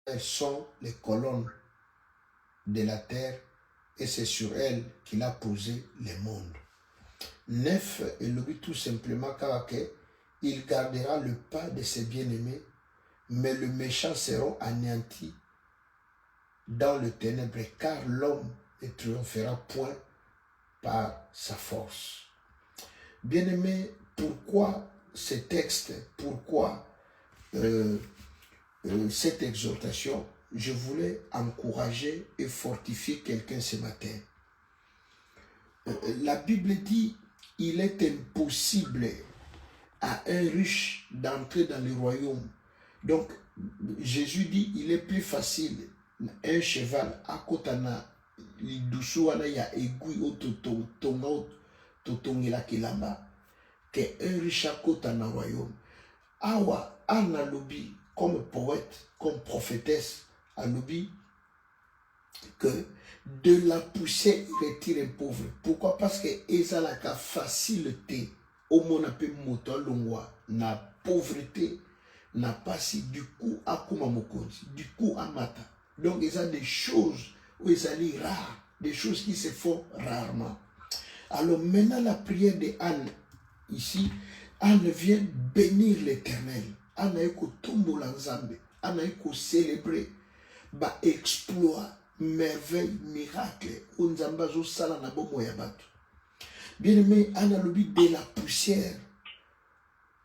Elles sont les colonnes de la terre et c'est sur elles qu'il a posé les mondes. 9, et le but tout simplement car il gardera le pas de ses bien-aimés, mais le méchant sera anéanti dans le ténèbre, car l'homme ne triomphera point par sa force. Bien-aimés, pourquoi ce texte, pourquoi cette exhortation? Je voulais encourager et fortifier quelqu'un ce matin. La Bible dit, il est impossible à un riche d'entrer dans le royaume. Donc, Jésus dit, il est plus facile un cheval à côté de l'idoussouana ya aiguille au totongela kilamba que un riche à côté dans le royaume. Awa analobi comme poète, comme prophétesse, alobi que de la poussière il retire un pauvre. Pourquoi? Parce que ezalaka facilité au monde appelé moto longwa na pauvreté n'a pas si du coup à Kumamokonzi, du coup à Mata. Donc il y a des choses où ils allaient rares, des choses qui se font rarement. Alors maintenant la prière de Anne ici, Anne vient bénir l'Éternel. Anne a tombo l'ensemble, Anne a célébrer ba exploit, merveille, miracle, onzambazo sala na bomo ya bato. Bien aimé, Anne a l'objet de la poussière.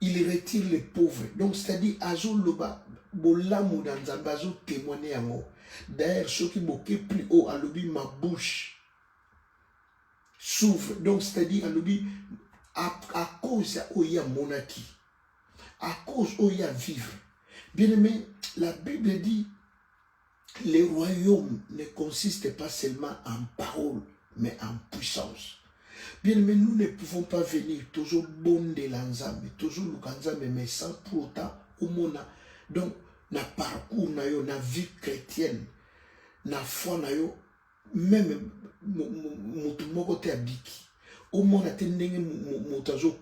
Il retire les pauvres. Donc, c'est-à-dire, Azo Loba, Bolamou dans Zambazo témoigner à moi. D'ailleurs, ceux qui m'ont plus haut, à l'objet, ma bouche s'ouvre. Donc, c'est-à-dire, à l'objet, à cause où il y a monarchie, à cause où il y a vivre. Bien aimé, la Bible dit, le royaume ne consiste pas seulement en parole, mais en puissance. Bien, mais nous ne pouvons pas venir toujours bon de l'ensemble, toujours l'ensemble, mais sans pour autant, au monde. Donc, na parcours, na vie chrétienne, na foi, même mon côté habiki. Au monde, a été moutazo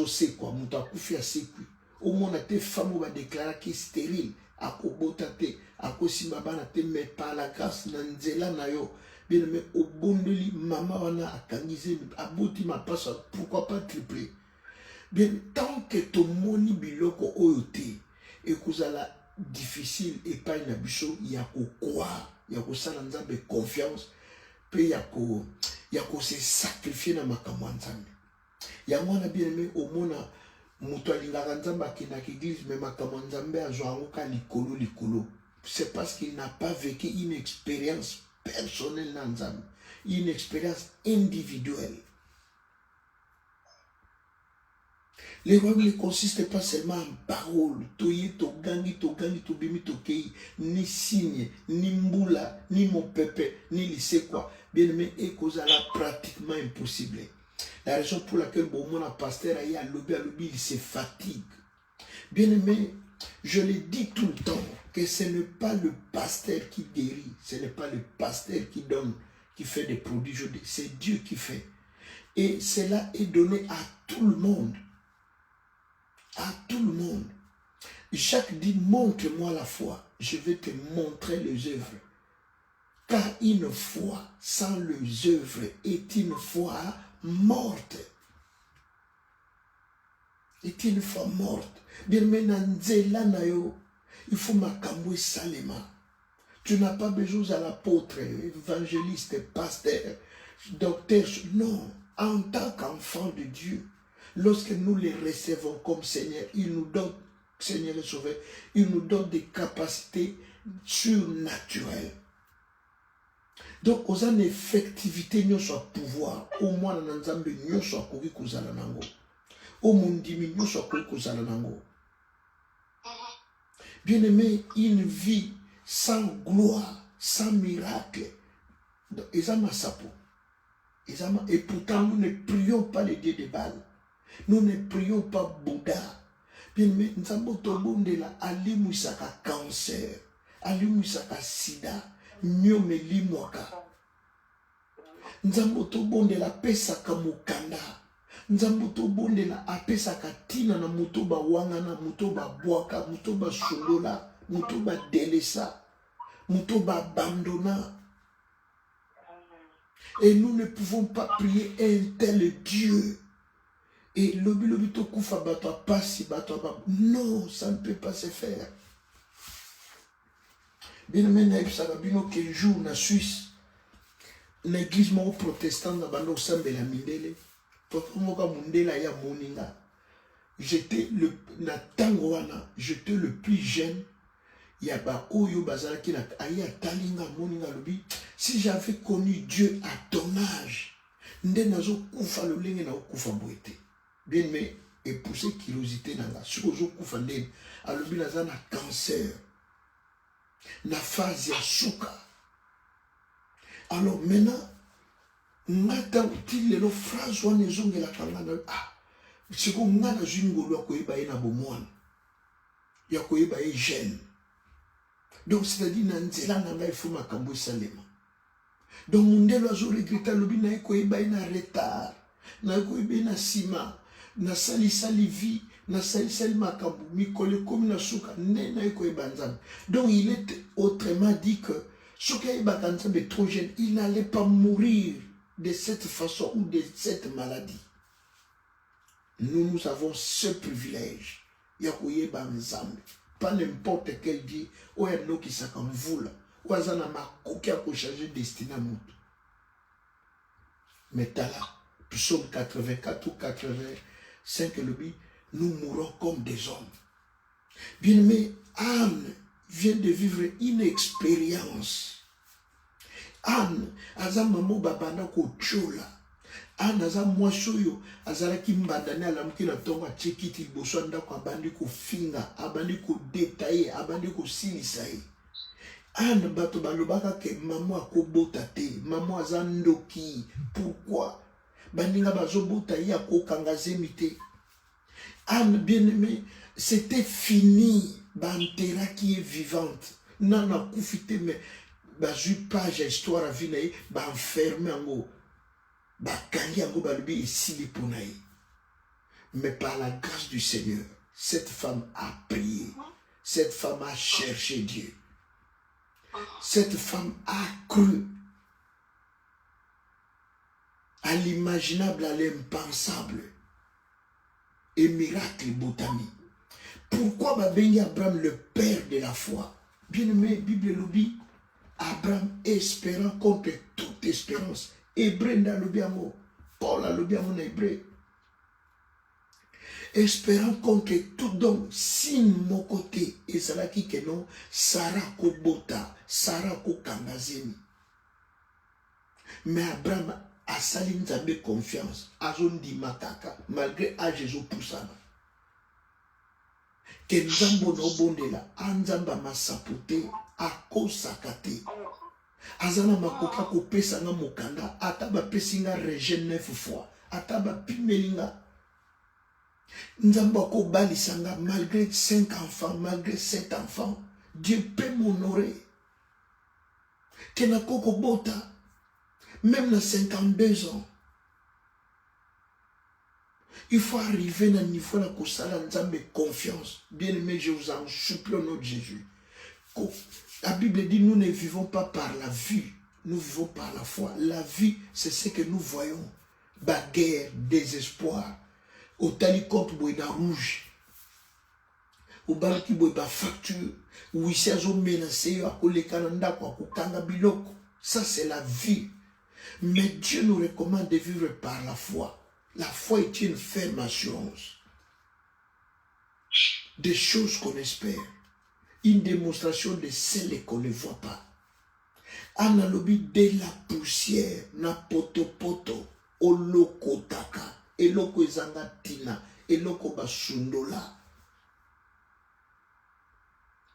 se quoi, moutakufi a sekui. Au monde, a été femme va déclarer qui est stérile, à kobotate, à kosimabana te mais par la grâce, nanzela na yo. Bien aimé, au bon de lui, maman wana a kangisé, a bouti ma passe, pourquoi pas tripler? Bien, tant que ton moni biloko oyote, et que ça la difficile, et pas une abisso, il y a qu'au croire, il y a qu'au salanza de confiance, puis il y a qu'au se sacrifier dans ma kamwanzambe. Il y a moi, bien aimé, au mona, moutoali la ranzamba qui n'a qu'église, mais ma kamwanzambe a joué likolo. C'est parce qu'il n'a pas vécu une expérience personnelle dans l'âme, une expérience individuelle. Le royaume ne consiste pas seulement en paroles, toye, to gangi, to bimi, to kei, ni signe, ni mboula, ni mon pépé, ni lycée quoi. Bien aimé, et cause là pratiquement impossible. La raison pour laquelle mon pasteur a lobby, il se fatigue. Bien aimé, je le dis tout le temps que ce n'est pas le pasteur qui guérit, ce n'est pas le pasteur qui donne, qui fait des prodiges, c'est Dieu qui fait. Et cela est donné à tout le monde. À tout le monde. Jacques dit, montre-moi la foi, je vais te montrer les œuvres. Car une foi sans les œuvres est une foi morte. Est une foi morte. Bien maintenant, il faut m'acambouer salement. Tu n'as pas besoin à l'apôtre, évangéliste, pasteur, docteur. Non, en tant qu'enfant de Dieu, lorsque nous les recevons comme Seigneur, il nous donne, Seigneur et Sauveur, il nous donne des capacités surnaturelles. Donc, aux an effectivité, nous soit pouvoir, au moins dans l'ensemble, nous soit kogi kuzala nango. Au mondimi, nous soit kogi kuzala nango. Bien aimé, une vie sans gloire, sans miracle. Et pourtant, nous ne prions pas les dieux de Baal. Nous ne prions pas Bouddha. Bien aimé, nous avons tout la alimusaka cancer, alimusaka sida, nyome limwaka. Nous avons tout la pesaka mukanda. Nzambuto bonde na apesa katina na mutoba wanga na mutoba bwaka mutoba solola mutoba delesa Mutoba abandonna. Et nous ne pouvons pas prier un tel Dieu. Et lobi to kufa bato pasi bato ba. Non, ça ne peut pas se faire. Bien aimé na ibsaka bino que jour na Suisse, l'église mo protestant na bando sambela mindele. Papa moka mundela ya moninga. J'étais le na tangoana, j'étais le plus jeune. Yaba oyo bazalaki na aya talinga moninga lobi. Si j'avais connu Dieu à ton âge, nde nazo kufa lolenge na kufa boete. Bien mais épouser curiosité nanga. Si ozo kufa nde alobi naza na cancer. Na phase ya suka. Alors maintenant, ngata utile lo phrase wana ezongela kangana siko ngana zingolo akoyeba ye na bomwana. Ya koyeba ye jeune. Donc c'est-à-dire na nzela nanga ifo makambo esalema. Donc mundelo azo regreta lobi na koyeba ye na retard. Na koyeba ye na sima. Na sali vie. Na sali makambo. Mikole komi na suka. Ne na koyeba nzambe. Donc il est autrement dit que Soka yeba nzambe trop jeune, il n'allait pas mourir de cette façon ou de cette maladie. Nous avons ce privilège. Yakoyeba nzambe. Pas n'importe quel Dieu. Ou un no qui s'accam voula. Ou azana makoki a changer destin à monde. Mais là, psaume 84 ou 85, le dit, nous mourons comme des hommes. Bien aimé, Anne vient de vivre une expérience. Anne, aza maman babana ko chola. Anne aza mwasoyo, azala ki mbandane alamuki na tonga tchekiti liboso ndako abandi ko finga, abandi ko détailler, abandi ko silisaye. Anne bato balobaka ke maman akobota te, maman aza ndoki. Pourquoi? Bandinga bazobota ya ko kangazemi te. Anne bien-aimée, c'était fini. Bantera qui est vivante. Non, non, koufité, mais bazu page histoire à vinaï, ba enfermé en haut. Ba kangi en haut, ba lubi ici les ponaï. Mais par la grâce du Seigneur, cette femme a prié. Cette femme a cherché Dieu. Cette femme a cru à l'imaginable, à l'impensable. Et miracle botami. Pourquoi Babengi Abraham le père de la foi? Bien aimé, Bible lobby, Abraham espérant contre toute espérance. Hébreu dans le biamo, Paul a le biamo en hébreu. Espérant contre tout, donc, si mon côté, et c'est là qui que non, Sarah ko bota, Sarah ko kangazemi. Mais Abraham a sali nzambe confiance, a zone di mataka, malgré à Jésus poussana. Que nzambo no bondela anzamba masapote akosakate azana makoka kopesa nga mokanda ataba pesinga reje 9 fois ataba pimelinga nzambo ko balisanga malgré 5 enfants malgré 7 enfants Dieu peut m'honorer que na koko bota même na 52 ans. Il faut arriver à un niveau de confiance. Bien aimé, je vous en supplie au nom de Jésus. La Bible dit, nous ne vivons pas par la vue, nous vivons par la foi. La vie, c'est ce que nous voyons. Baguerre, désespoir. Au tali compte boïda rouge. Au bal qui boïda facture. Ou ici à zo menacé, à kole kananda, à kukanga biloko. Ça, c'est la vie. Mais Dieu nous recommande de vivre par la foi. La foi est une ferme assurance des choses qu'on espère, une démonstration de celles qu'on ne voit pas. Analogie de la poussière, na poto poto, oloko taka, eloko ezanga tina, eloko basundola,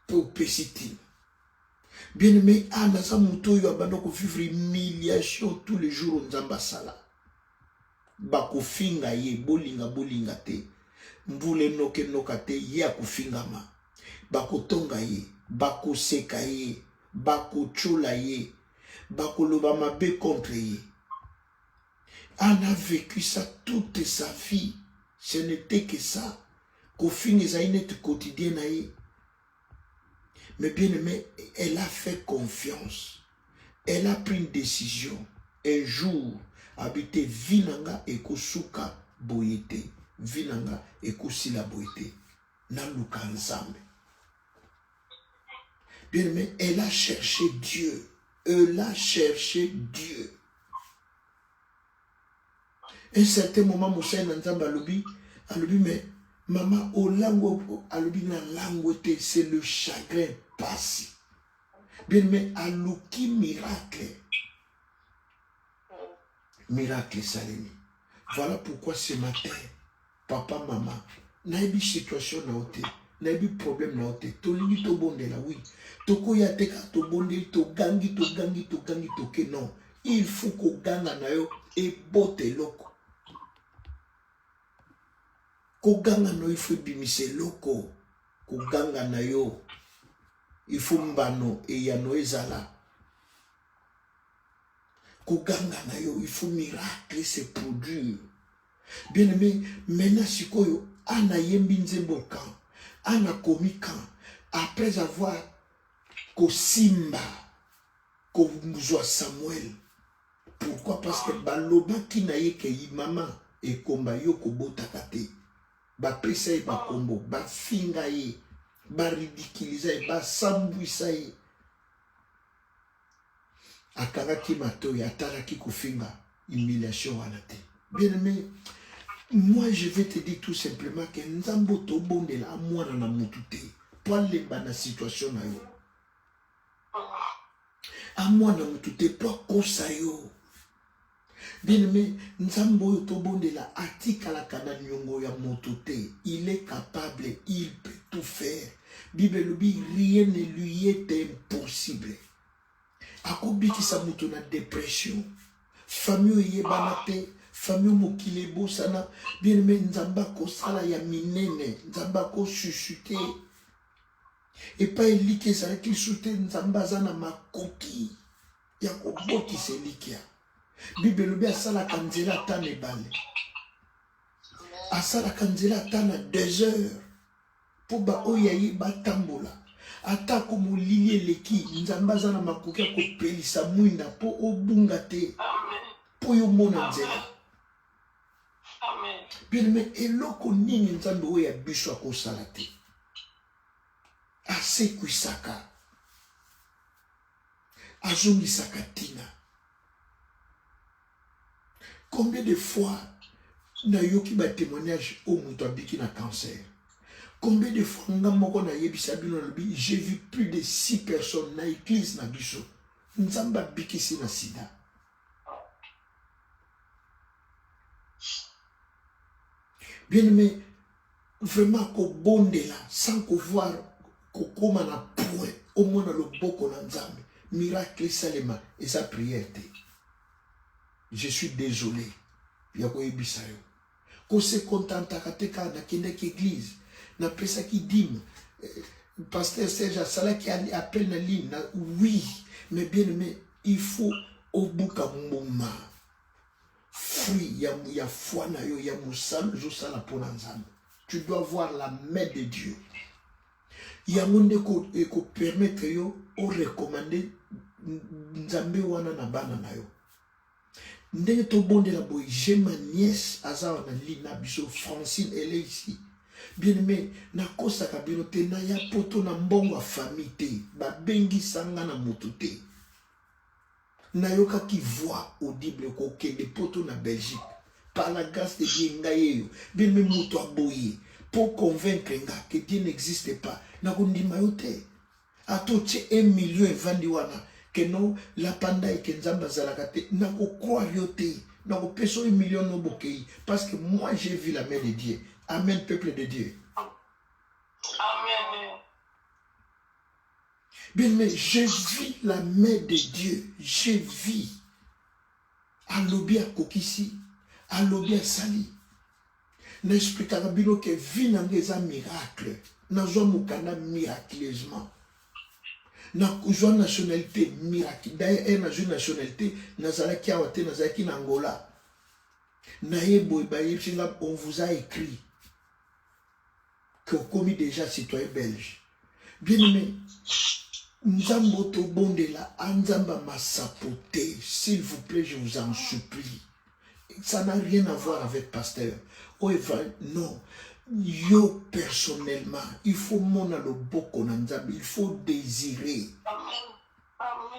pour pesitine. Bien aimé, anaza muto yo abandoko vivre humiliation tous les jours en zambasala. Bako finga ye bolinga te mbule noke nokate ye akufingama bako tonga ye bako seka ye bako chula ye bako loba mabe contre ye. On a vécu ça toute sa vie. Ce n'était que ça. Qu'au fin des années quotidiennes. Mais bien aimé, elle a fait confiance. Elle a pris une décision. Un jour, habiter Vinanga et Kosuka Boyete. Vinanga et Kosila Boyete. Naluka ensemble. Bien aimé, elle a cherché Dieu. Elle a cherché Dieu. Un certain moment, Moussa Nzamba Alobi, mais maman, au langue, Alobi na langue, c'est le chagrin passé. Bien aimé, Alouki miracle. Miracle Salemi. Voilà pourquoi ce matin, papa, maman, naïbi situation na ote, naïbi problème na ote, tolingi to bonde la oui, toko ya teka to bonde, to gangi, toke non. Il faut ko ganga na yo et bote loko. Ko ganga no il faut bimise loko, ko ganga na yo, il faut mbano et yano ezala. Koganga na yo, il faut miracle se produire. Bien aimé, maintenant sikoyo, ana yembi nzembo kan, ana komi kan, après avoir kosimba, komuzwa Samuel. Pourquoi? Parce que baloba ki na ye ke maman et komba yo kobota kate. Ba pesa ye ba kombo, ba finga ye, ba ridiculiza ye, ba sambwisa ye. Akagaki matoya, atalaki kofinga, humiliation wanate. Bien aimé, moi je vais te dire tout simplement que nzambo to bonde la mwana na mutute. Pour lemba na situation na yo. A mwana mutute pour kosa yo. Bien aimé, nzambo to bonde la atika la kana nyongo ya mutute. Il est capable, il peut tout faire. Bible lubi, rien ne lui est impossible. Akobiki sa muto na dépression. Famille yebanate, famille mokilebo sana, bien aimé nzamba ko sala ya minene, nzamba ko chuchuté. Et pas elike sa ki chuchuté nzamba zana makoki. Ya ko boti se likia. Bible lobi asala kanzela tane bale. Asala kanzela tana 2 heures. Pour ba oyayi batambola. Atako molili eleki nzamba zana makoki ko pelisa mwinda po obunga te po yo mona nzela. Amen. Bien mais eloko nini nzambe oyo ya biso akosala te. Asekwisaka. Azongisaka tina. Combien de fois na yoki ba témoignage au muto abiki na cancer? Combien de fois j'ai vu plus de 6 personnes dans l'église na biso. Nzamba bikisi na sida. Bien aimé, vraiment ko bonde là, sans ko voir ko koma na point, au moins na loboko na nzambe. Miracle salema et sa prière. Je suis désolé. Yako ebisa yo. Ko se contenta kateka na kendeki église. Na pesa qui dîme, pasteur Serge Sala qui appelle na ligne, oui, mais bien aimé, il faut au buka mboma. Fruit, ya foi na yo, ya musal, jo sala pona nzambe. Tu dois voir la main de Dieu. Ya monde ko permettre yo o recommander nzambe wana na bana na yo. Ndenge to bonde la boy, j'ai ma nièce azawa na ligne na biso Francine, elle est ici. Bien aimé, na kosa kabino te na ya poto na mbongo a famille te, ba bengi sanga na moto te. Na yoka ki voix audible ko kende poto na Belgique. Par la grâce de Dieu ngayeyo, bien aimé moto a boye, pour convaincre nga que Dieu n'existe pas. Na kondima yo te. Ato tche 1 million et vandi wana, que non la panda et que nzamba zalaka te, na ko croire yo te. Na ko peso 1 million no bokei, parce que moi j'ai vu la main de Dieu. Amen, peuple de Dieu. Amen. Bien, mais je vis la main de Dieu. Je vis. Alobi a kokisi. Alobi a sali. N'explique à Rabino que vie n'a pas un miracle. N'a pas miraculeusement. N'a pas nationalité miracle. D'ailleurs, n'a pas nationalité. N'a pas kiawate, n'a pas n'Angola. On vous a écrit que commis déjà citoyen belge. Bien-aimé, Nzambo to bondela, Anzamba m'a sapoté. S'il vous plaît, je vous en supplie. Ça n'a rien à voir avec pasteur. Oh, non. Yo, personnellement, il faut mon le boko nanzambe. Il faut désirer.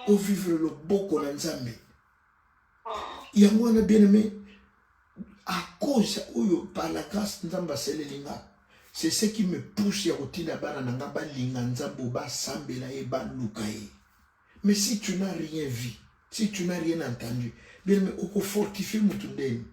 Au vivre le boko nanzambe. Il y a moi, bien-aimé, à cause, par la grâce nzamba selelinga. C'est ce qui me pousse à rotina bana nangaba linganzambo ba sambela e ba lukae. Mais si tu n'as rien vu, si tu n'as rien entendu, bien mais oko fortifier mutundeni.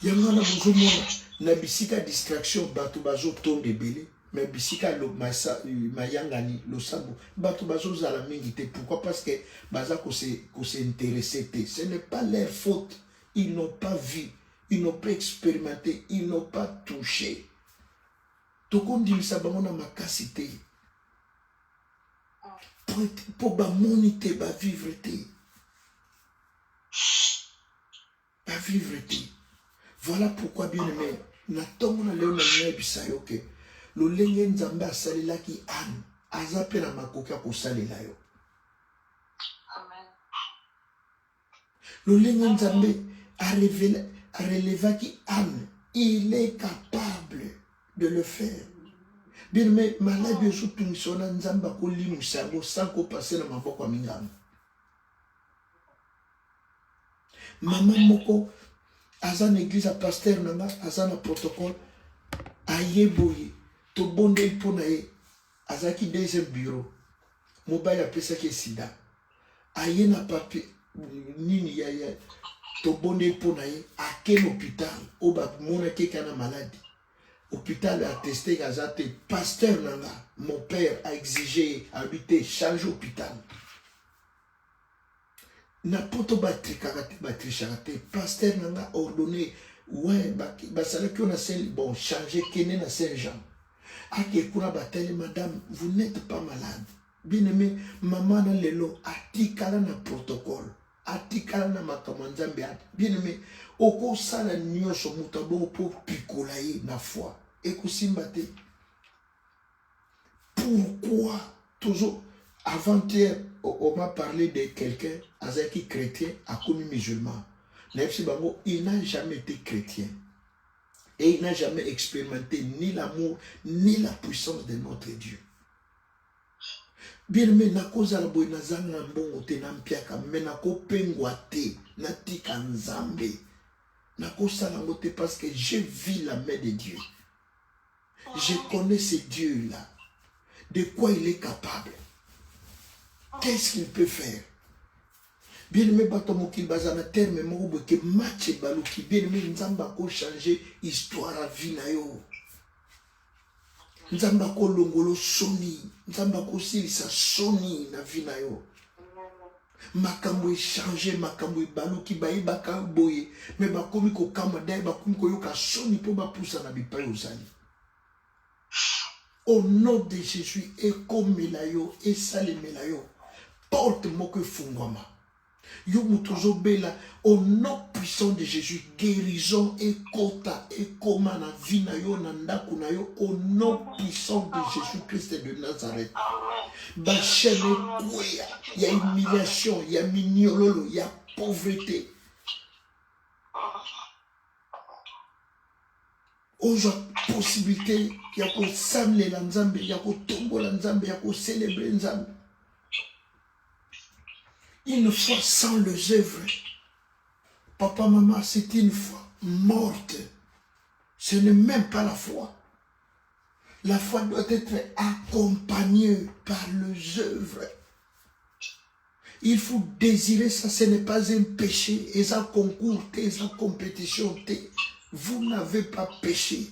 Yangana bozo mona na bisika distraction batu bazo tombe belé, mais bisika lo masa mayangani lo sabo batu bazo zala mingi te. Pourquoi? Parce que baza ko se intéresser te. Ce n'est pas leur faute. Ils n'ont pas vu. Ils n'ont pas expérimenté, ils n'ont pas touché. Tout comme dit, ça va ma capacité. Pour moniter, vivre. Vivre. Voilà pourquoi, bien aimé, natongona leo na nya bisayo ke lo lenge nzambe asalela ki an azape na makoki akosalela yo. Amen. Lo lenge nzambe a révélé a relevé qui Anne, il est capable de le faire. Bien mais malade bien surtout misona nzamba ko limu sango sans ko passer na maboko mingam. Maman moko azan église a pasteur nanga azan protocole ayeboye to bonde pona e azaki deuxième bureau mobile apesa ki sida aye na papier nini ya to bonde pona ye à quel hôpital au ba mona ke kana malade hôpital a testé gazate pasteur nanga mon père a exigé habiter changer hôpital na poto batri charité pasteur nanga ordonné ouais ba sala que on a bon changer kene na Saint-Jean ake kuna batele madame vous n'êtes pas malade bien aimé maman na lelo atikala na protocole atikala na makamanzambe bien aimé oko sala nyonso mutabo pour picolaye na foi ekusimbate. Pourquoi toujours avant-hier on m'a parlé de quelqu'un azaki chrétien a commis musulman. Il n'a jamais été chrétien et il n'a jamais expérimenté ni l'amour ni la puissance de notre Dieu. Bien aimé, na koza la boy na zanga mbongo te na mpiaka mais na ko pengwa te na tika nzambe na ko sala ngote parce que je vis la main de Dieu. Je connais ce Dieu là. De quoi il est capable? Qu'est-ce qu'il peut faire? Bien aimé, batomoki bazana terme mo que match baluki bien aimé nzamba ko changer histoire à vie na yo. Nzamba ko longolo soni, nzamba ko silisa soni na vie na yo. Makambo changer makambo baluki bayi baka boye mais bakomi ko kama dai bakomi ko yoka soni po ba poussa na bipai ozali. Au nom de Jésus, et comme Melayo, et Salé Melayo, porte-moi que fungwama. Yo mutozo bela, au nom puissant de Jésus, guérison et kota et koma na vina yo nandaku na yo, au nom puissant de Jésus-Christ de Nazareth. Bachene kouya, il y a humiliation, il y a mignololo, il y a pauvreté. Oza possibilité ya ko samle la nzambe ya ko tombo la nzambe ya ko célébrer nzambe. Une foi sans les œuvres, papa maman, c'est une foi morte. Ce n'est même pas la foi. La foi doit être accompagnée par les œuvres. Il faut désirer ça, ce n'est pas un péché, et ça concours, et ça compétition. Vous n'avez pas péché.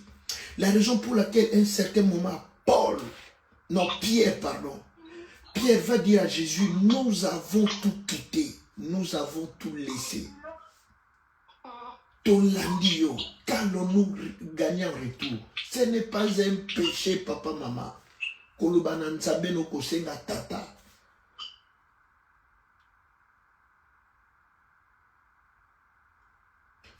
La raison pour laquelle, à un certain moment, Pierre va dire à Jésus, nous avons tout quitté, nous avons tout laissé. Tolandio, qu'allons-nous gagner en retour? Ce n'est pas un péché, papa, maman. Kolubananzabe no kosenga tata.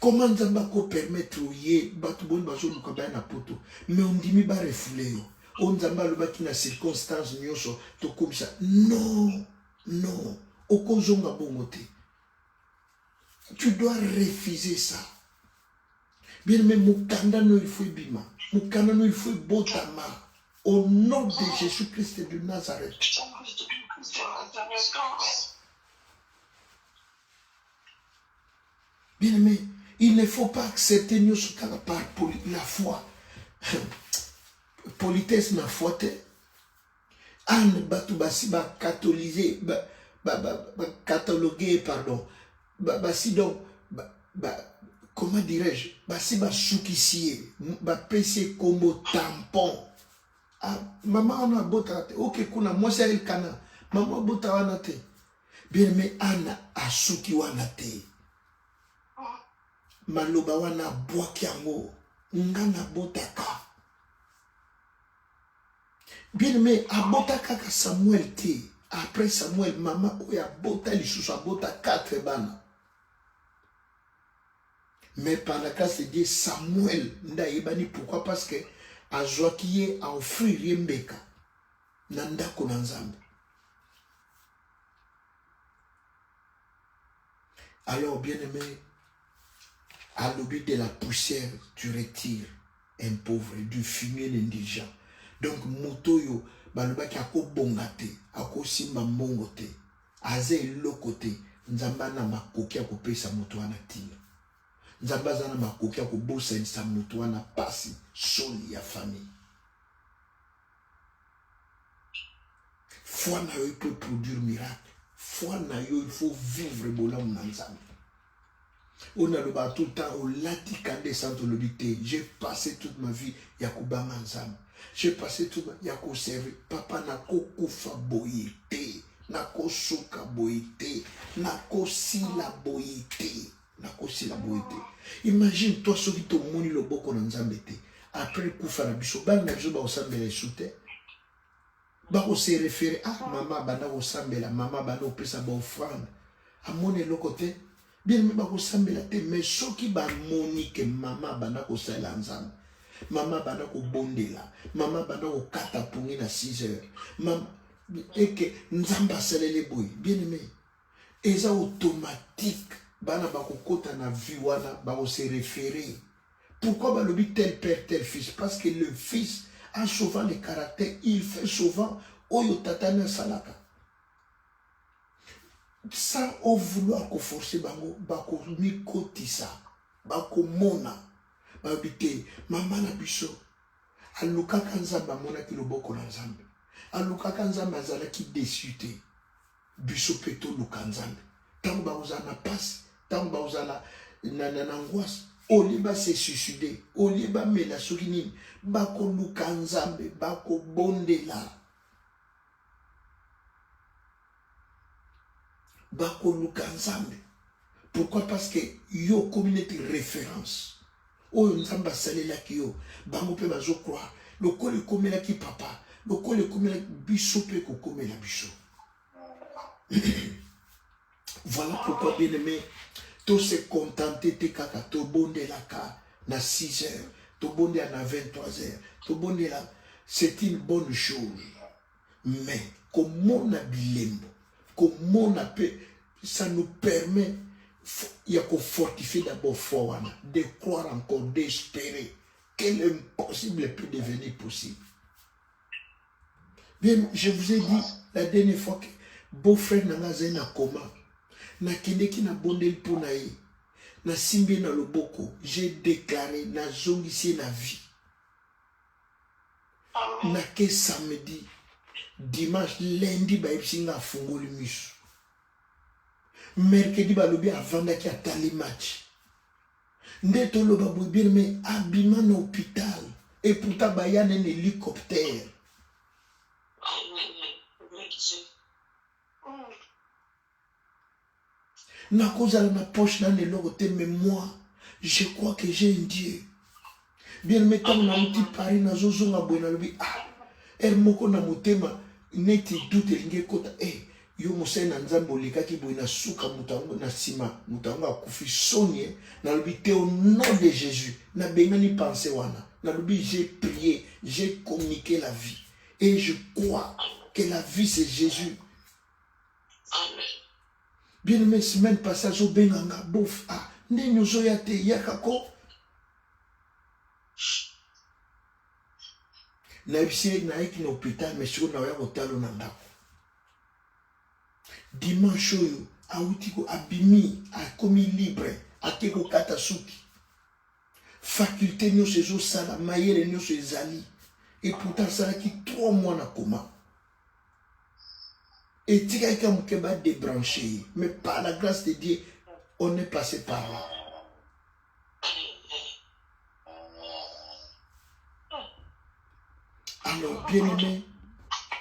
Comment Nzamba ko permettre ye batu bon bazo lukaba na poto mais on dit mi ba refoulé yo on Nzamba lo baki na circonstance nyonso to comme ça non non okozonga bongote tu dois refuser ça bien mais mukanda no il faut bima mukanda no il faut botama au nom de Jésus-Christ de Nazareth. Bien aimé, il ne faut pas accepter nous par la foi. Politesse na foi. Anne batu basi ba catholiser, cataloguer, pardon. Basi donc, comment dirais-je, basi ba soukissier, ba pese comme tampon. Ah, maman on a bota te, ok kuna moi c'est el kana, maman bota wana te. Bien aimé, Anne a souki wana te. Maloba wana boaki yango ngana botaka bien aimé abotaka ka Samuel te après Samuel maman oya bota lisusu abota 4 bana mais par la grâce de Dieu Samuel nda yebani pourquoi parce que azwaki ye a offrir ye mbeka na ndako na Nzambe. Alors bien aimé, à l'objet de la poussière, tu retires un pauvre, du fumier l'indigent. Donc, motoyo, balobaki ako bongate, ako simba mongote, aze lokote, nzamba na makoki ako pesa moto wana tira. Nzamba zana makoki ako bosa sa moto wana pasi, soli ya famille. Foi na yo, il peut produire miracle. Foi na yo, il faut vivre bolam na Nzambe. On a le bas tout le temps, on l'a dit quand descend le dicté. J'ai passé toute ma vie, Yakuba Manzam. J'ai passé toute ma vie, Yakou servi. Papa n'a qu'au koufa boyete, n'a qu'au souka boyete, n'a qu'au sila boyete, n'a qu'au sila boyete. Imagine toi, ceux qui t'ont moni le boko dans Nzambete. Après le koufa na biso, ban na biso ba osambele soute. Ba ko se référer, ah, maman bana osambela, maman bana opesa ba offrande. A moni le côté. Bien mais bako sambela te mais ceux qui ba moni que maman bana ko sala Nzambe maman bana ko bondela maman bana ko kata pungi na 6 heures maman et que Nzamba salele boy bien aimé et ça automatique bana bako kota na vie wana bako se référer pourquoi ba lobi tel père tel fils parce que le fils a souvent le caractère il fait souvent oyo tatana salaka sans vouloir qu'on force bango bako mikotisa bako mona babite maman na biso aluka kanzamba mona ki loboko na Nzambe aluka kanzamba azala ki déçuté biso peto luka Nzambe tant ba uzana passe tant ba uzana na angoisse oliba se suicider oliba mela sokinini bako luka Nzambe bako bondela bako luka Nzambe. Pourquoi? Parce que yo communauté référence oyo Nzamba salela ki yo bango pe bazo croire le kole komela ki papa le kole komela biso pe ko komela biso. Voilà pourquoi bien aimé tout se contenter te kaka to bonde la ka na 6 heures to bonde na 23 heures to bonde la c'est une bonne chose mais comme on a bilembo comme on a pu, ça nous permet, il y a qu'on fortifier d'abord foi, de croire encore, d'espérer que l'impossible peut devenir possible. Bien, je vous ai dit la dernière fois que beau-frère n'a pas coma, n'a qui n'a bondé pour naï, n'a simbi na loboko, j'ai déclaré n'a zongissé la vie. N'a que samedi. Dimanche, lundi, ba ipsinga fungoli misu. Mercredi, ba lobi avanda ki atali match. Ndeto lo ba bien mais abima na hôpital. Et pourtant, ba y a un hélicoptère. Na cause à ma poche dans les logotés, mais moi, je crois que j'ai un Dieu. Bien mais comme na muti Paris na zozo na boina lobi ah. Elle moko na motema neti doute linge kota yo mosai na nzambe olikaki boye na suka mutango na sima mutango akufi sonye na lobi te au nom de Jésus na bengani pensée wana na lobi j'ai prié, j'ai communiqué la vie et je crois que la vie c'est Jésus. Amen. Bien aimé, semaine passée zo benganga bof ah ndenge ozoya te yakako na ebisi na eki na hôpital mais siko na oya kotalo na ndako dimanche oyo awuti ko abimi akomi libre ake kokata suki faculté nyonso ezosala mayele nyonso ezali et pourtant asalaki 3 mois na coma etikaki ka moke badébranché mais par la grâce de Dieu on est passé par là. Alors bien aimé,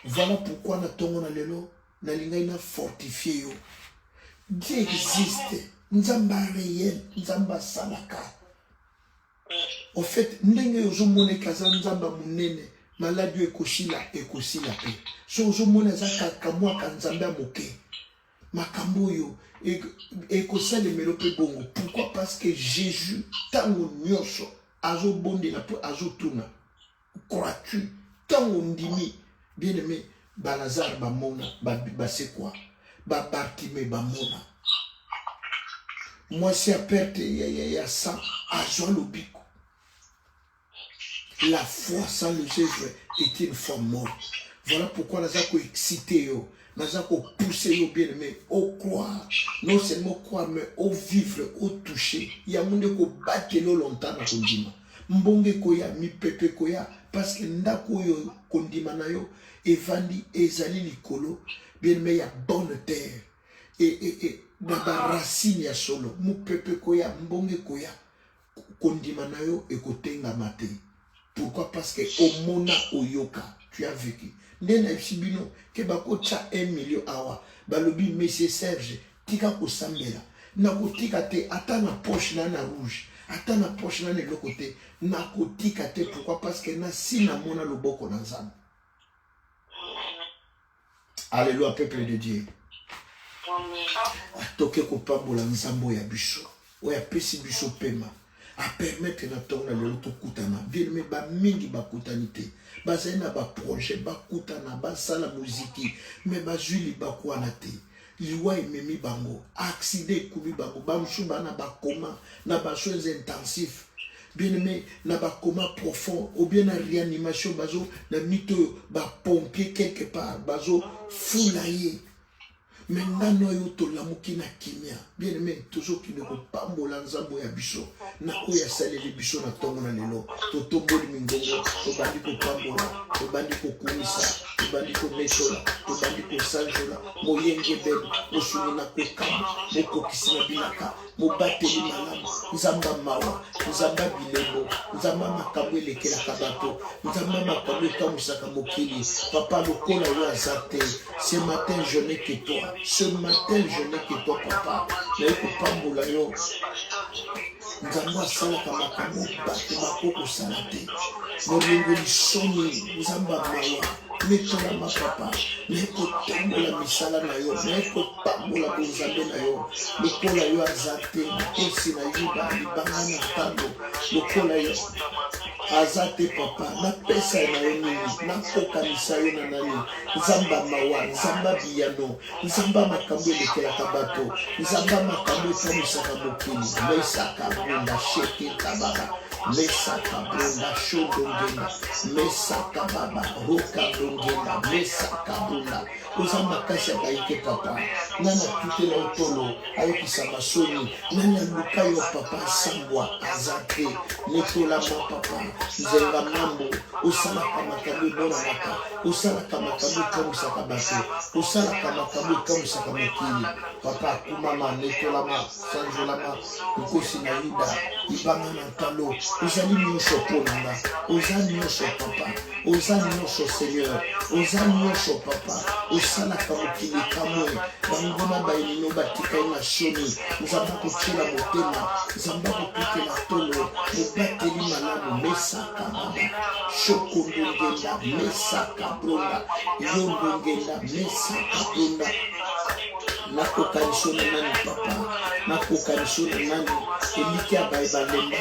voilà pourquoi na tongo na lelo na lingai na fortifié yo. Dieu existe, nzamba réel, nzamba salaka. En fait, ndenge yozo mone kaza nzamba munene, maladi ekosila pe. So yozo mone za kamwa ka nzamba moke. Makambo yo ekosala melope bongo. Pourquoi? Parce que Jésus tango nyonso azo bonde la po azo tuna. Crois-tu tango ndimi bien aimé Balazar bamona c'est quoi Bartimée bamona moi c'est à perte ya ça à Jean Lobiko. La foi sans le œuvre est une foi morte. Voilà pourquoi nous avons excité yo, nous avons poussé yo bien aimé au croire, non seulement croire mais au vivre, au toucher. Il y a monde ko battre longtemps na kondima. Mbonge koya mi pepe koya parce que ndako yo kondima na yo evandi ezali likolo bien aimé ya bonne terre et na ba racine ya solo mu pepe koya mbonge koya kondima na yo ekotenga mate. Pourquoi? Parce que au mona oyoka tu as vécu ndena ibino ke bako cha 1 million awa balobi monsieur Serge tika ko sambela na ko tika te ata na poche na rouge ata na poche na le côté na ko tika te. Pourquoi? Parce que na sina mona loboko na nzambe. Alléluia peuple de Dieu. Atoke ko pambola nzambo ya biso oya pesi biso pema a permettre na tonga le to kutana bien mais ba mingi ba kutanité ba zena ba projet ba kutana ba sala musique mais ba juli ba kwana te liwa ememi bango accident kubi bango ba msuba na ba coma na ba soins intensifs bien aimé na ba coma profond ou bien na réanimation bazo na mito ba pompier quelque part bazo foulaye. Maintenant yo to lamuki na kimia bien aimé toujours qui ne peut pas mbola nzambo ya biso na oya saleli biso na tongo na lelo to tomboli mingongo to bandi ko pambola to bandi ko kumisa to bandi ko mesola to bandi ko sanjola moyenge bedo osuni na ko kama moko kisina bilaka mobateli malamu nzamba mawa nzamba bilembo nzamba makambo elekela kabato nzamba makambo kamusaka mokili papa lokola yo azate. Ce matin je n'ai que toi. Ce matin, je n'ai que toi, papa. Mais pas mon yo. Nzamba sala kama kamo bate makoko salate. Moringo lisoni nzamba mawa. Metola ma papa. Neko tembola misala na yo. Neko pambola bonzambe na yo. Lokola yo azate. Kosi na yuba libanga na tando. Lokola yo azate papa. Na pesa na yo nini. Na koka misayo na nani. Nzamba mawa. Nzamba biyano. Nzamba makambo lekela kabato. Nzamba makambo kamusaka mokili. Mesaka brunda sheke tababa. Mesaka brunda shodongena. Mesaka baba roka dongena. Mesaka brunda. Ozamba kasha kaike papa. Nana tutela otolo. Ayokisa masoni. Nana lukayo papa sambwa azate. Netola ma papa. Nzenga mambo. Osala kamakambo bona maka. Osala kamakambo kamusaka bato. Osala kamakambo kamusaka mokili. Papa kumama netolama sanjolama ukosi na yuda ibanga na talo ozali nyonso mponanga, oza nyonso papa, oza nyonso Seigneur, oza nyonso papa, osalaka mokili kamwe, bangona baelino batika na soni, nzamba kotiela motema, nzamba kopikela tolo, mobateli malamu, mesaka baba, shokondongenda, mesaka bronda, yondongenda, mesaka bronda, nakokanisho na nani papa, nakokanisho na nani, eliki abaye balemba,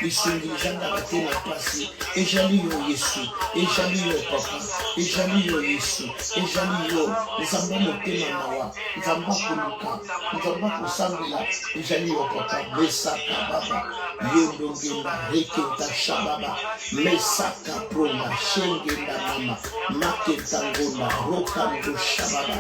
lisungilizanga bate na pasi, ejali yo Yesu, ejali yo papa, ejali yo Yesu, ejali yo, nzamba motema mawa, nzamba koluka, nzamba kosambela, ejali yo papa, mesaka baba, yondongenda, rekenta shababa, mesaka proma, shengenda mama, makenta ngona, rokando shababa,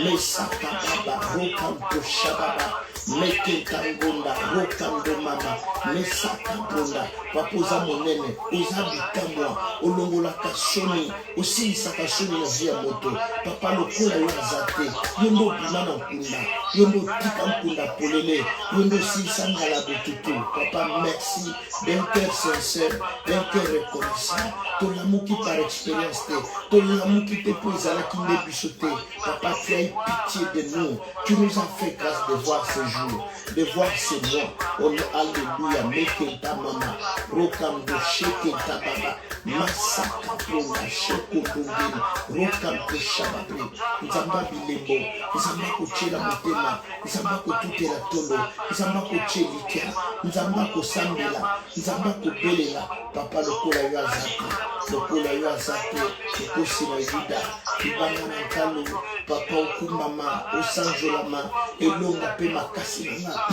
mesaka baba, rokando shababa, mekenta ngona, rokando mama, mesaka bronda, papoza monene, oza bitamwa, olongolaka soni, osilisaka soni na via moto, papa lokola yo azate, yondo bima na nkunda, yondo tika nkunda polele, yondo silisa ngala botutu, papa merci, d'un cœur sincère, d'un cœur reconnaissant, tolamuki par expérience te, tolamuki te po ezalaki nde biso te, papa tu as eu pitié de nous, tu nous as fait grâce de voir ce jour, de voir ces mois, on alléluia, mekenta mama, rokando shekenta baba, masaka prona shekondongeni, rokando shababre, nzamba bilembo, nzamba kotiela motema, nzamba kotutela tolo, nzamba kotielikia, nzamba kosambela, nzamba kobelela, papa lokola yo azate, lokola yo azate, ekosi na yuda, libanga na nkalo, papa okumama, osanjolama, elonga pe makasi nanga,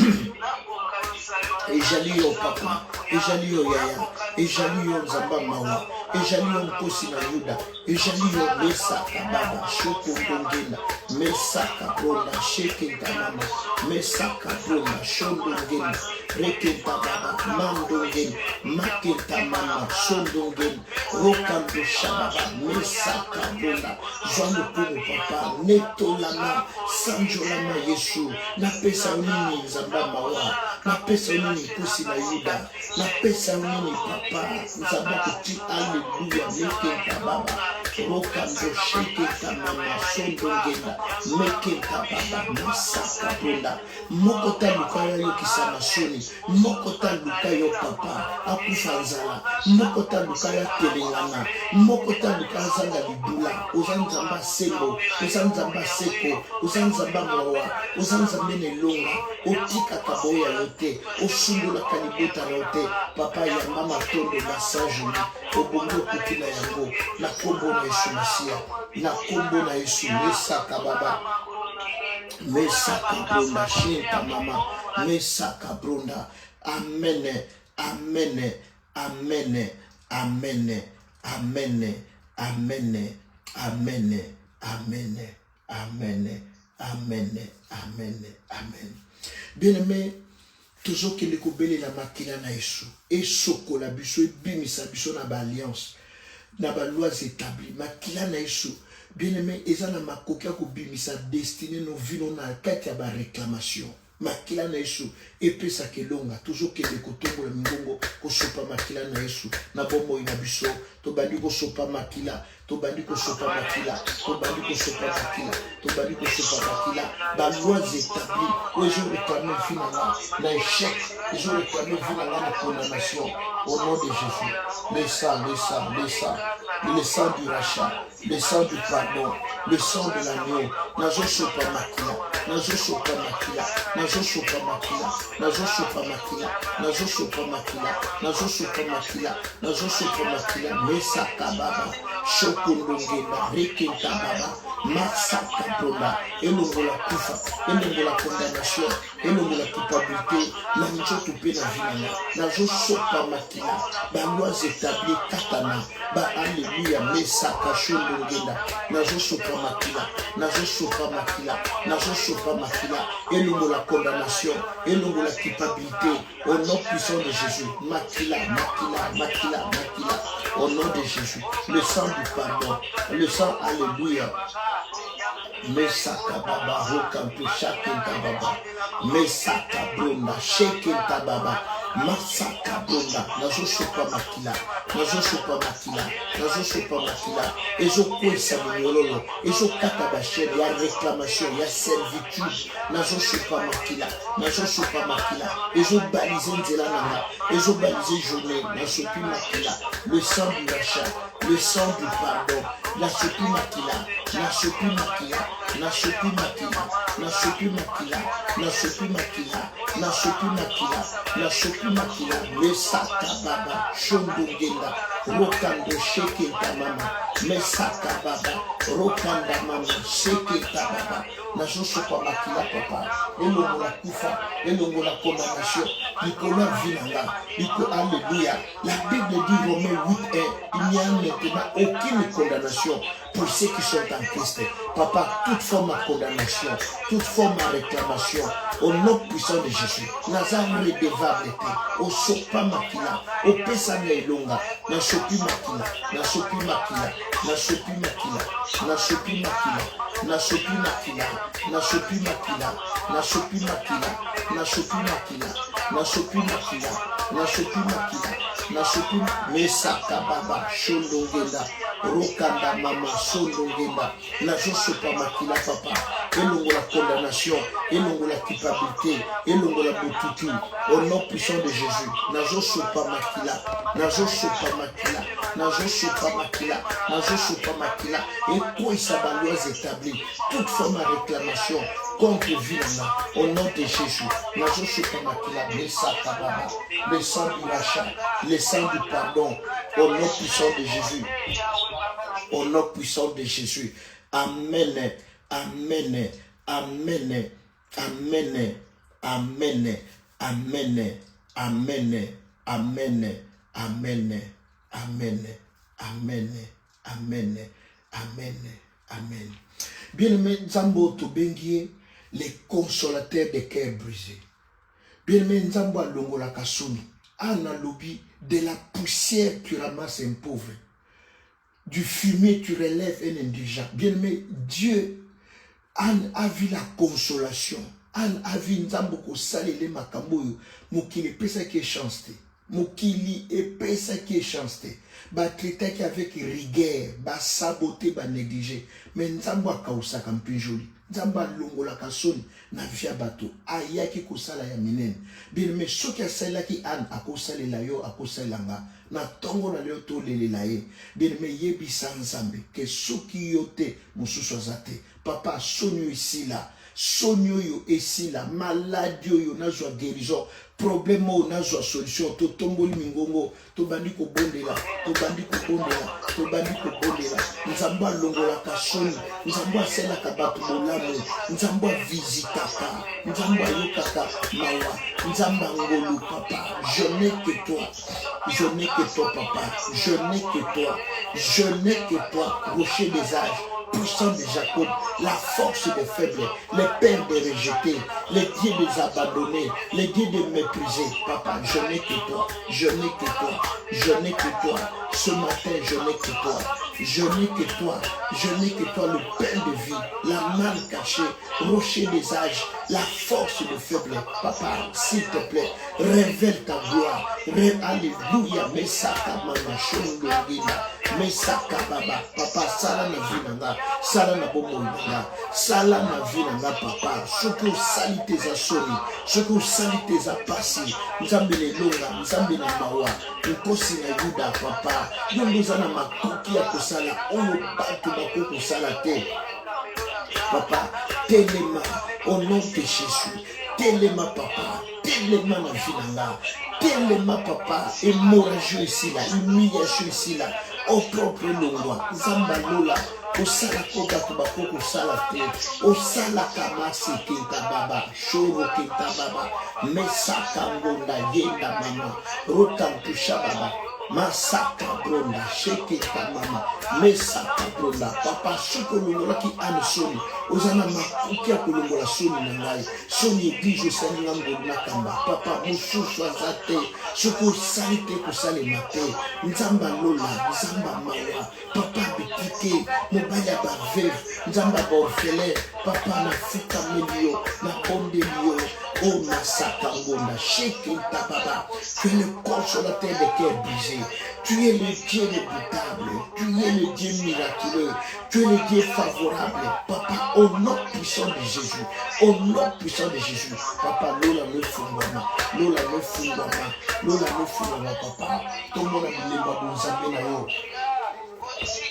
ejali yo papa, ejali yo yaya, ejali yo nzamba mawa, ejali yo nkosi na yuda, ejali yo mesaka baba, shokondongena, mesaka bronda, shekenta mama, mesaka bronda, shondongena, rekenta baba, mandongena, makenta mama, shondongena, rokando shababa, mesaka bronda, joano pomo papa, netolama, sanjolama Yesu, napesa unini nzamba mawa, napesa unini nkosi na yuda, napesa unini papa, nzamba kuti aleluya, mekenta baba, rokando shekenta mama, shondongena, mekenta baba, masaka bronda, mokota lukaya yo kisana soni, mokota lukayo papa, akufa nzala, mokota lukaya telengana, mokota lukaya zanga libula, oza nzamba sembo, oza nzamba seko, oza nzamba mawa, oza nzambe nelonga, otika kaboya yote, osundolaka libota na yote, papa yamba matondo na Saint-Joli, obongo kutila yango, na kombo na Yesu Masia, na kombo na Yesu, mesaka baba, mesaka bronda, shenta mama, mesaka bronda, amene, amene, amene, amene, amene, amene, amene, amene, amene, amene, amene, amen. Bien-aimé, toujours que les kobele la makila na Yesu, et soko la biso, et bimisa biso na ba alliance, na ba lois établies, makila na Yesu. Bien-aimé, ezana makokia ko bimisa destiné no vino na kati ya ba réclamation. Makila na Yesu epesa kelonga toujours que kotongo la mingongo ko sopa makila na Yesu na bombo ina biso to bandi ko sopa makila to bandi ko sopa makila to bandi ko sopa makila to bandi ko sopa makila ba lois établies où je réclame finalement na échec je réclame finalement la condamnation au nom de Jésus le sang du rachat le sang du pardon le sang de l'agneau nazo sopa makila nazo sopa makila nazo sopa makila nazo sopa makila nazo sopa makila nazo sopa makila nazo sopa makila mesaka baba shokondongena rekenta baba masaka bronda elongola kufa elongola condamnation elongola culpabilité na njoto pe na vinana nazo sopa makila ba lois établies katana ba alléluia mesaka shondongena nazo sopa makila nazo sopa makila nazo sopa makila elongola condamnation elongola culpabilité au nom puissant de Jésus makila makila makila makila au nom de Jésus le sang du pardon le sang alléluia mesaka baba rokanto shakenta baba mesaka bronda shekenta baba Masaka bronda. Nazo sopa makila. Nazo sopa makila. Nazo sopa makila. Ezo kwesa minyololo. Ezo kata bachel. Ya réclamation. Ya servitude. Nazo sopa makila. Nazo sopa makila. Ezo baliser nzela nanga. Ezo baliser journée. Nazo sopi makila. Le sang du rachat. Le sang du pardon. La sopi makila. La sopi makila. La sopi makila. La sopi makila. La sopi makila. La sopi makila. La sopi makila. Le saka baba. Shondo genda. Rokando shekenta mama. Me saka baba. Rokanda mama. Shekenta baba. Nazo sopa makila papa. Elongo la kufa. Elongo la condamnation. Nicolas Vinanga. Alléluia. La Bible dit Romains 8:1. Il n'y a maintenant aucune condamnation pour ceux qui sont en Christ. Papa, toute forme de condamnation, toute forme de réclamation, au nom puissant de Jésus, Nazareth redevable, au sopa makila, au pesana elonga, na sopi makila, na sopi makila, na sopi makila, na sopi makila, na sopi makila, na sopi makila, na sopi makila, na sopi makila, na sopi makila, na sopi makila, na sopi mesaka baba shondo genda rokanda mama shondo genda na sopa makila papa elongo la condamnation elongo la culpabilité elongo la botutu au nom puissant de Jésus na sopa makila na sopa makila na sopa makila na sopa makila et quoi ça va loi établie toute forme de réclamation contre Vilana, au nom de Jésus, na sopa makila mesaka baba le sang du rachat, le sang du pardon, au nom puissant de Jésus. Au nom puissant de Jésus. Amen. Amen. Amen. Amen. Amen. Amen. Amen. Amen. Amen. Amen. Amen. Amen. Amen. Amen. Bien-aimé, Nzambo Tobengie, les consolateurs des cœurs brisés. Bien-aimé, Nzambo Longola Kasuni, Analobi, de la poussière tu ramasses un pauvre. Du fumier tu relèves un indigent. Bien-aimé, Dieu a vu la consolation. Anne a vu Nzambo ko salele makamboyo. Mokili pesa qui est chancé. Mokili et pesa qui est chancé. Ba traiter qui avec rigueur, ba saboter, ba négliger. Mais Nzambo a kausa kampi joli. Nzamba longola kasoni na via bato ayaki kosala ya minene bien mais soki asalaki an akosalela yo akosalanga na tongo na leo to lelela ye bien mais yebisa Nzambe ke soki yo te mosusu azate papa sonyo ici là sonyo yo ici là maladie yo nazwa guérison problème o nazwa solution to tomboli mingongo to bandi ko bondela to bandi ko bondela to bandi ko bondela Nzamba longola kasoni Nzamba sela kabatu bolamu Nzamba visitaka Nzamba yokaka mawa Nzamba ngolu papa je n'ai que toi papa je n'ai que toi je n'ai que toi rocher des âges puissant de Jacob, la force des faibles, les pères des rejetés, les dieux des abandonnés, les dieux des méprisés. Papa, je n'ai que toi, je n'ai que toi, je n'ai que toi. Ce matin, je n'ai que toi, je n'ai que toi, je n'ai que toi, le pain de vie, la main cachée, rocher des âges, la force des faibles. Papa, s'il te plaît, révèle ta gloire. Alléluia, Mesaka Mama Shondogina, Mesaka Baba, Papa, Sala na vinanga, Sala na bomonanga, Sala na vinanga, Papa, Soko sali tes asoni, Soko sali tes apasi, Nzambe le longa, Nzambe na mawa, Nkosi na yuda, Papa, Yongoza na makuki ya kosala, Oyo batu bako kosala te, Papa, telema, au nom de Jésus, telema Papa, telema na vinanga, telema Papa, hémorragie ici là, humiliation ici là, au propre longwa, Zamba lola, au sala koba tobako ko sala te, au sala kamasi kenta baba, shoro kenta baba, mesaka ngonda yenda mama, rokampusha baba. Masaka bronda, shake mama, mesaka bronda, papa, soko longola ki ane soni, ozana makukia kolongola soni nangai, soni eglise osali ngambo nakamba, papa, mususu azate, soko salite ko sale mate, nzamba lola, nzamba mawa, papa bitike mobali baveve nzamba baorphelin papa na fuka melio na bonde lio oh masaka ngonda sheke tababa. Tu es le consolateur des cœurs brisés, tu es le Dieu redoutable, tu es le Dieu miraculeux, tu es le Dieu favorable papa au nom puissant de Jésus, au nom puissant de Jésus papa. Lola me fungama, lola me fungama, lola me fungama papa. Tout le monde a bilemba bonzambe na yo,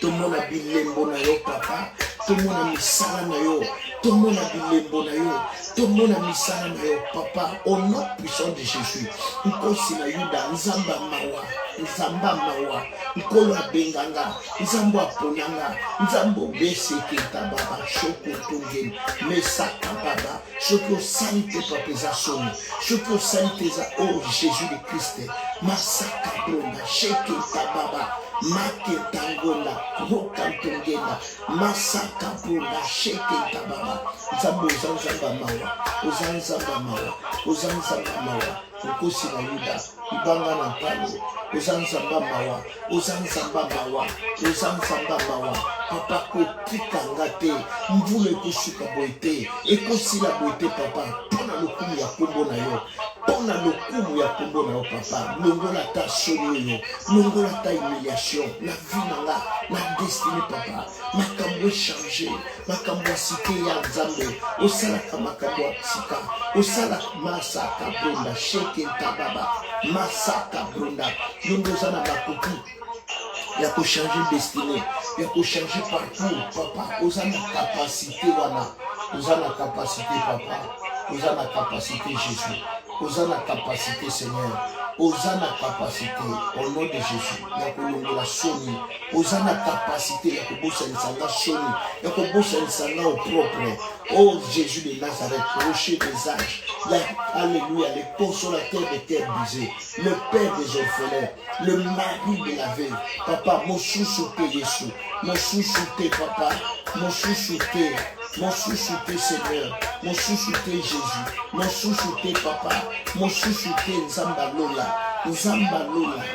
tout le monde a bilembo na yo papa, tout le monde a misala na yo, tout le monde a bilembo na yo, tout le monde a misala na yo papa, au nom puissant de Jésus. Nkosi na yuda nzamba mawa, nzamba mawa, nkolo abenganga, nzambo aponanga, nzambo beseke tababa, shoko tongeni, mesaka baba, shoko sanite papa za soni, shoko sanite za oh Jésus de Christ, masaka bronda, sheke tababa, make tangonda, rokantongenda, masaka bronda, sheke tababa, nzambo zanzamba mawa, ozanzamba mawa, ozanzamba mawa, nkosi na yuda, ibanga na palo, ozanzamba mawa, ozanzamba mawa, ozanzamba mawa, papa kotika ngate, mvule kusuka boite, ekosila boite papa, pona lokumu ya kombo na yo, pona lokumu ya kombo na yo papa, longola ta soni yo, longola ta humiliation, la vie nanga, la destinée papa, makambo changer, makambo cité ya nzambe, osalaka makambo sika, osalaka masaka bronda, sheke tababa, masaka bronda, yongoza na makoki, il y a qu'à changer destinée, il y a qu'à changer parcours, papa. Vous avez la capacité, voilà. Vous avez la capacité, papa. Vous avez la capacité, Jésus. Vous avez la capacité, Seigneur. Vous avez la capacité, au nom de Jésus. Il y a qu'à la soni. Vous avez la capacité, il y a qu'à bosser une soni. Il y a qu'à bosser une au propre. Oh Jésus de Nazareth, rocher des âges. Alléluia, le consolateur des cœurs brisés, le père des orphelins, le mari de la veuve. Papa, mon chouchouté Jésus, mon chouchouté papa, mon chouchouté Seigneur, mon chouchouté Jésus, mon chouchouté papa, mon chouchouté Nzamba Lola,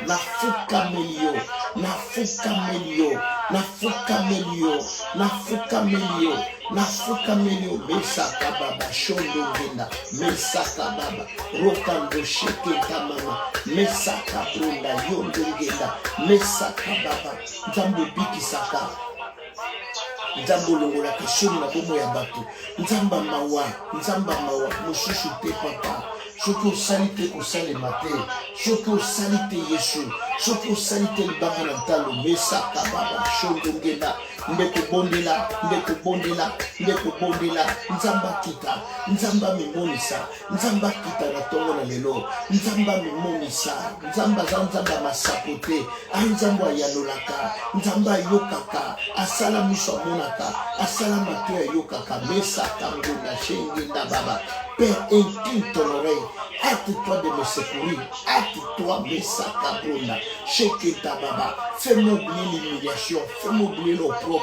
na fuka melio, na fuka melio, na fuka melio, na fuka melio, na fuka melio, mesaka baba, shondo genda, mesaka baba, rokando sheke tamama, mesaka brunda, yondo genda, mesaka baba, nzambo biki saka. Nzambo longola kashoni na bomo ya bato, nzamba mawa, mosusu te papa. Soki osali te kosalema te, soki osali te Yesu, soki osali te libanga na ntalo, mesaka baba, shondo ngenda, ndeko bondela, nzamba kita, nzamba mimonisa, nzamba kita na tongo na lelo, nzamba mimonisa, nzamba masapote, nzamba yanolaka, nzamba yokaka, asala miso amonaka, asala mato ya yokaka, mesaka ngona shengenda baba. Père, incline ton oreille, hâte-toi de me secourir, hâte-toi, Messaka Brunda, Sheke Tababa, fais-moi oublier l'humiliation, fais-moi oublier l'opprobre.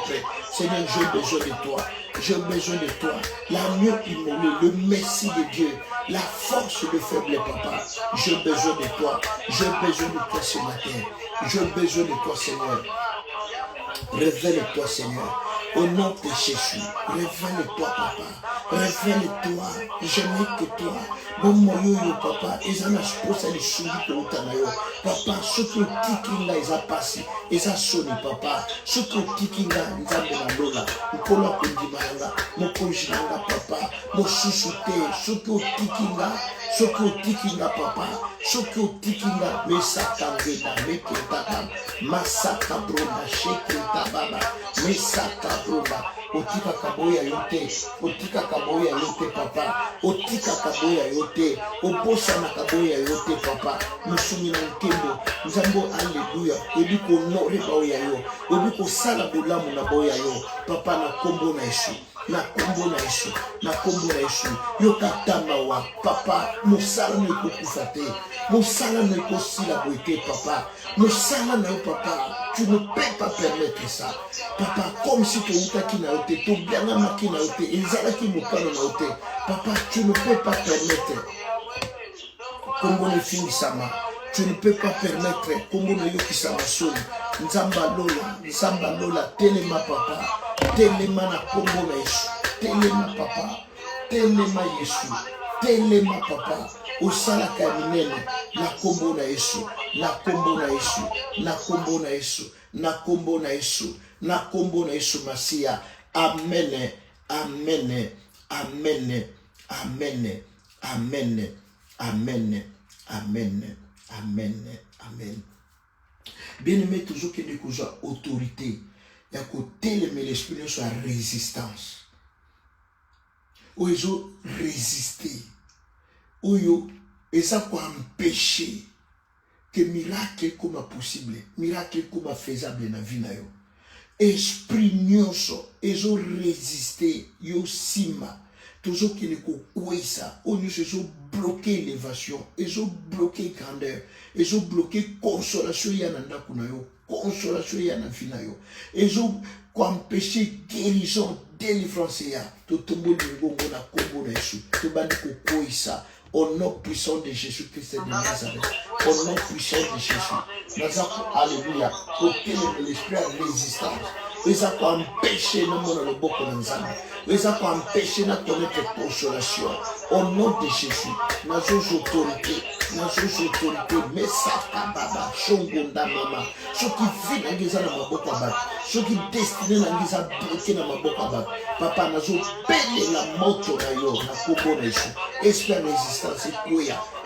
Seigneur, j'ai besoin de toi, l'agneau immolé, le merci de Dieu, la force de faible papa. J'ai besoin de toi ce matin, j'ai besoin de toi, Seigneur. Révèle-toi, Seigneur. Au nom de Jésus, révèle-toi, papa. Révèle-toi. Je n'ai que toi. Bon, moyo, papa. Ils en ont posé les souris pour Utanayo. Papa, ce que Tikinga, ils ont passé. Ils ont sonné, papa. Ce que Tikinga, ils ont donné Lola. Mkola Kondimanga. Mokojinanga, papa. Mosusuté. Ce que Tikinga, papa. Ce que Tikinga, Mesaka Ngena, Meketaka. Masaka Brona, Sheketa Baba. Mesaka Brona. Otika kaboya yote papa, otika kaboya yote, oposa na kaboya yote papa, musumi na nkembo, nzambo alleluya, ebi ko nore baoya yo, ebi ko sala bolamu na boya yo, papa na kombo na Yesu. Na kombo na Yesu, yokatamba wa papa, mosala ne kokufa te, mosala ne kosila boite papa, mosala na yo papa, tu ne peux pas permettre ça, papa, comme si tu étais qui n'a été, tu bien qui n'a été, ils allaient qui m'ont n'a été, papa, tu ne peux pas permettre, comme on est fini sama. Tu ne peux pas permettre, comme on a eu qui s'en sonne, Nzamba lola, telema papa, telema na kombo na Yesu, telema papa, telema Yesu, telema papa, osalaka minene, na kombo na Yesu, na kombo na Yesu, na kombo na Yesu, na kombo na Yesu, na kombo na Yesu Masia. Amen, amen, amen, amen, amen, amen, amen, amen, amen. Bien-aimé, toujours qu'il y a autorité, il y a côté l'esprit de sa résistance. Où ils ont résisté, où ils ont empêché que miracle comme possible, miracle comme faisable dans la vie. Esprit nyonso, ils ont résisté, ils ont sima. Toujours qu'il y a ça, ils ont bloqué l'élévation, ils ont bloqué grandeur, ils ont bloqué consolation yananda kunayo, consolation yanafinayo, ils ont empêché guérison, délivrance ya, tout le monde est na kombo na Yesu, tout le monde ça. Au nom puissant de Jésus-Christ de Nazareth, au nom puissant de Jésus, Nazareth, alléluia, côté l'esprit à résistance. Ils ont empêché de nous le beaucoup d'ensemble. Ils ont empêché de connaître consolation. Au nom de Jésus, nous avons autorité, mais ça, baba, shongonda mama, ceux qui vivent dans les gens, ceux qui destinés dans les gens bloqués dans les papa, nous avons payé la moto na yo, na kobo na Yesu. Esprit résistance,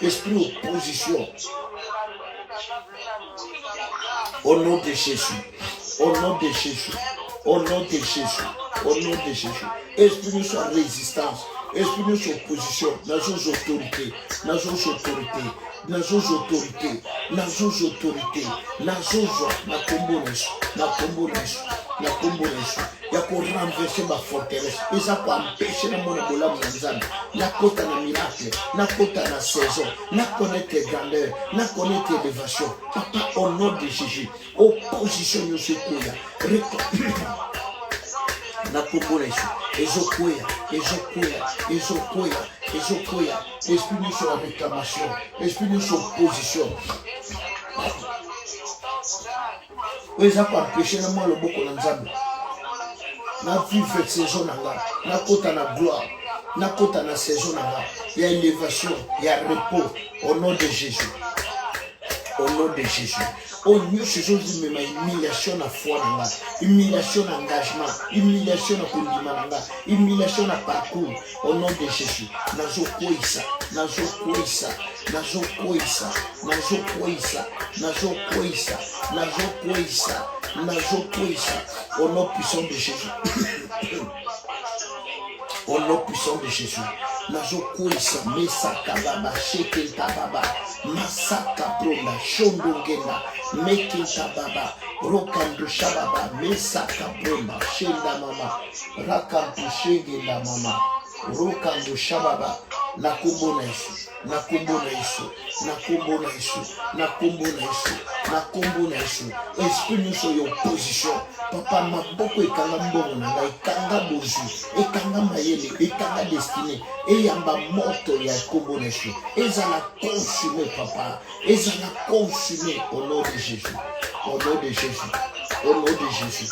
esprit opposition. Au nom de Jésus. Au nom de Jésus, au nom de Jésus, au nom de Jésus. Esprit de sa résistance, esprit de sa opposition, dans nos autorités, dans nos autorités, dans nos autorités, dans nos autorités, dans nos combones, na combones, na combones. Il y a pour renverser ma forteresse. Ils ont pour empêcher le monde de l'homme dans na kota na miracle, na kota na saison, na connaître grandeur, na connaître élévation. Papa, au nom de Jésus, opposition nous secoue. Na combones, ezokoya, esprit nous sur la réclamation, esprit nous sur opposition. Ils ont pour empêcher le monde de beaucoup d'ensemble. Na vivre cette saison là, na kota na gloire, na kota na saison là, il y a élévation, il y a repos au nom de Jésus. Au nom de Jésus. Au mieux ces choses mais humiliation na foi là, humiliation d'engagement, humiliation na condiment là, humiliation na parcours au nom de Jésus. Nazo koisa, nazo koisa, nazo koisa, nazo koisa, nazo koisa, nazo koisa, nazo koisa au nom puissant de Jésus. Au nom puissant de Jésus. Nazo koisa, mesaka baba, shekenta baba, masaka bronda, shondongena, mekenta baba, rokando shababa, mesaka bronda, shenda mama, rakanto shengenda mama, rokando shababa, na kombo na Yesu, na kombo na Yesu, na kombo na Yesu, na kombo na Yesu, na kombo na Yesu. Esprit nous sur your position. Papa maboko ekanga mbongo na ngai, ekanga bozu, ekanga mayele, ekanga destiné, eyamba moto ya kombo na Yesu. Ezala consumé papa, ezala consumé au nom de Jésus, au nom de Jésus, au nom de Jésus.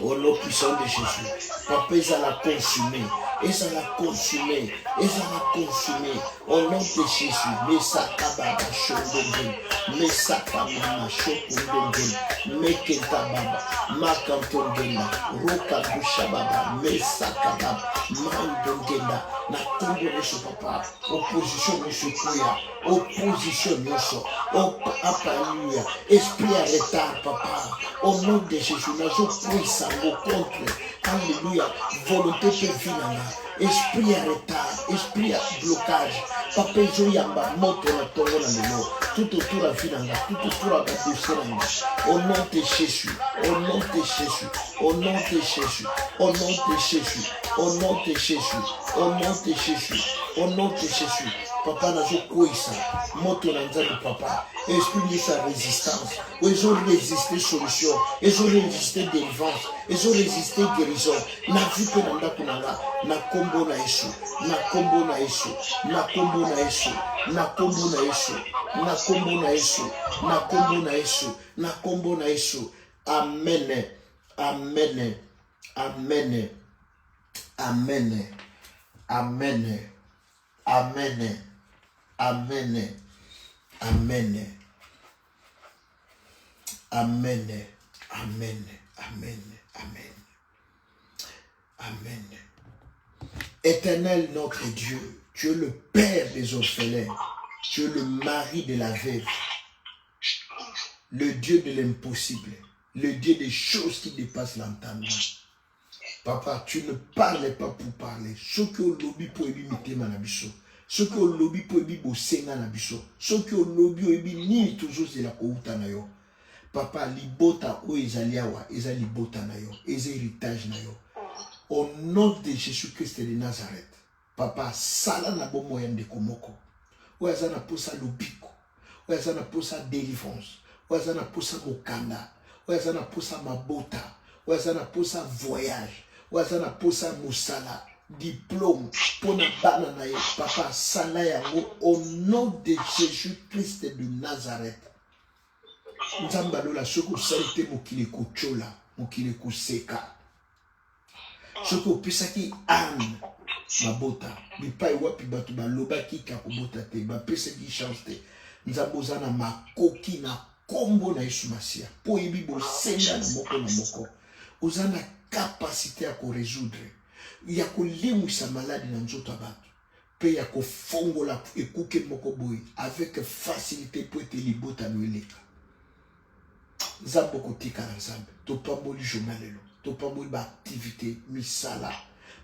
Au nom puissant de Jésus, papa, ezala consumé, ezala consumé, ezala consumé. Au nom de Jésus, mesaka baba shondongen, mesaka mama shokundongen, mekenta baba, makantongena, roka busha baba, mesaka baba, mandongena, na kongoreso papa, opposition monsieur Kouya, opposition monsieur, alléluia, esprit à retard papa, au nom de Jésus, nous avons ça contre, alléluia, volonté de vie, esprit à retard, esprit à blocage, papa Joyamba, moto na tongo na meno, tout autour la vie, tout autour la dossier, au nom de Jésus, au nom de Jésus, au nom de Jésus, au nom de Jésus, au nom de Jésus, au nom de Jésus, au nom de Jésus. Papa n'a pas quoi ça, moto n'a pas papa, esprit de sa résistance, ils ont résisté solution, ils ont résisté délivrance, ils ont résisté guérison, na vie que n'a pas na combo na Yesu, na combo na Yesu, na combo kombo na Yesu, na kombo na Yesu, na kombo na Yesu, na kombo na Yesu, na kombo na Yesu. Amen. Amen. Amen. Amen. Amen. Amen. Amen. Amen. Amen. Amen. Amen. Amen. Amen. Éternel notre Dieu, tu es le Père des orphelins, tu es le mari de la veuve, le Dieu de l'impossible, le Dieu des choses qui dépassent l'entendement. Papa, tu ne parles pas pour parler. Ce que au lobby pour imiter manabiso, ce que au lobby pour imiter senga nabiso, ce que au lobby pour imiter ni toujours c'est la kouta na yo. Papa, libota o ezaliawa, eza libota na yo, eza héritage na yo. Au nom de Jésus-Christ de Nazareth, Papa, sala na bo moyen de komoko. Oyaza na posa lobiko, oyaza na posa délivrance, oyaza na posa mokanda, oyaza na posa mabota, oyaza na posa voyage, oyaza na posa musala, diplôme, pona bana na yo. Papa, sala yango au nom de Jésus-Christ de Nazareth. Nzamba lola soko salite mokile kochola, mokile koseka. Soko pesaki âme mabota, bipai wapi batu balobaki kakobota te, ba pesaki chance te. Nzamba na makoki na kombo na Yesu Masia. Po yebi bo senga na moko na moko. Ozana capacité à résoudre. Ya ko limwisa maladi na nzoto abatu. Pe ya ko fongola ekuke moko boy avec facilité pour te libota noeleka. Nzambe kotika na nzambe. Topamboli journalelo. Topamboli ba activité misala.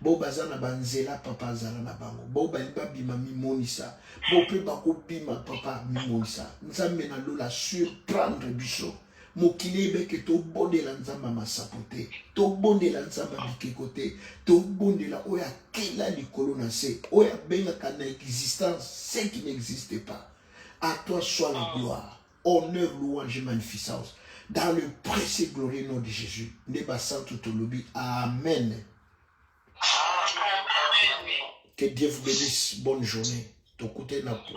Bo bazana banzela papa zala na bango. Bo baliba bima mimonisa. Bo pe bako bima papa mimonisa. Nzambe na lola surprendre biso. Mokile beke to bondela nzamba masapote. To bondela nzamba bikekote. To bondela oya kela likolo na se. Oya benga kana existence ce qui n'existe pas. À toi soit la gloire, honneur, louange et magnificence. Dans le précieux glorieux nom de Jésus. Neba santo tolobi. Amen. Que Dieu vous bénisse. Bonne journée. Ton côté n'a pas.